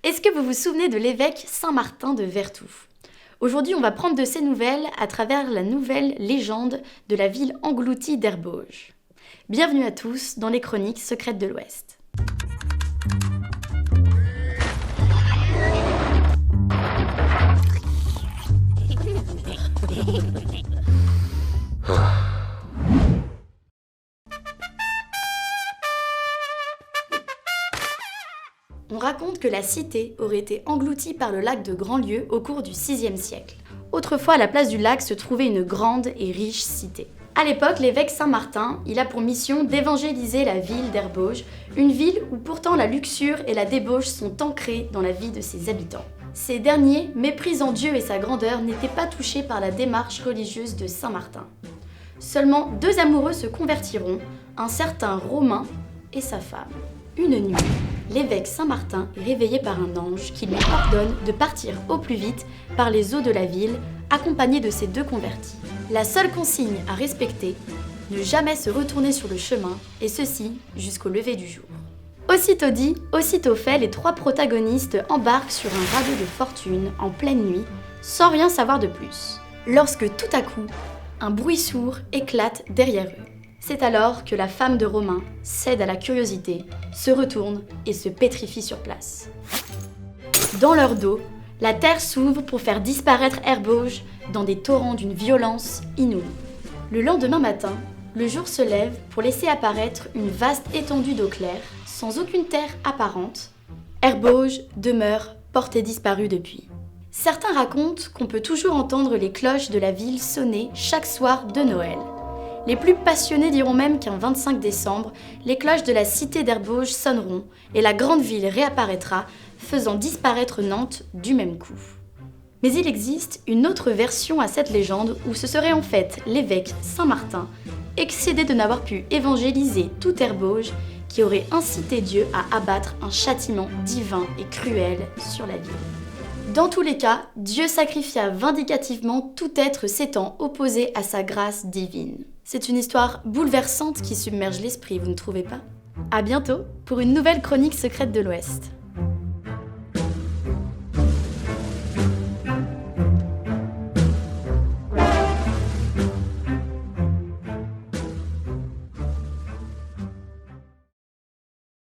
Est-ce que vous vous souvenez de l'évêque Saint-Martin de Vertou? Aujourd'hui, on va prendre de ses nouvelles à travers la nouvelle légende de la ville engloutie d'Herbauges. Bienvenue à tous dans les chroniques secrètes de l'Ouest. On raconte que la cité aurait été engloutie par le lac de Grandlieu au cours du VIe siècle. Autrefois, à la place du lac se trouvait une grande et riche cité. À l'époque, l'évêque Saint-Martin, il a pour mission d'évangéliser la ville d'Herbauges, une ville où pourtant la luxure et la débauche sont ancrées dans la vie de ses habitants. Ces derniers, méprisant Dieu et sa grandeur, n'étaient pas touchés par la démarche religieuse de Saint-Martin. Seulement 2 amoureux se convertiront, un certain Romain et sa femme. Une nuit, l'évêque Saint-Martin est réveillé par un ange qui lui ordonne de partir au plus vite par les eaux de la ville, accompagné de ses 2 convertis. La seule consigne à respecter, ne jamais se retourner sur le chemin, et ceci jusqu'au lever du jour. Aussitôt dit, aussitôt fait, les 3 protagonistes embarquent sur un radeau de fortune en pleine nuit, sans rien savoir de plus. Lorsque tout à coup, un bruit sourd éclate derrière eux. C'est alors que la femme de Romain cède à la curiosité, se retourne et se pétrifie sur place. Dans leur dos, la terre s'ouvre pour faire disparaître Herbauges dans des torrents d'une violence inouïe. Le lendemain matin, le jour se lève pour laisser apparaître une vaste étendue d'eau claire, sans aucune terre apparente. Herbauges demeure portée disparue depuis. Certains racontent qu'on peut toujours entendre les cloches de la ville sonner chaque soir de Noël. Les plus passionnés diront même qu'un 25 décembre, les cloches de la cité d'Herbauges sonneront et la grande ville réapparaîtra, faisant disparaître Nantes du même coup. Mais il existe une autre version à cette légende où ce serait en fait l'évêque Saint-Martin, excédé de n'avoir pu évangéliser tout Herbauges, qui aurait incité Dieu à abattre un châtiment divin et cruel sur la ville. Dans tous les cas, Dieu sacrifia vindicativement tout être s'étant opposé à sa grâce divine. C'est une histoire bouleversante qui submerge l'esprit, vous ne trouvez pas? À bientôt pour une nouvelle chronique secrète de l'Ouest.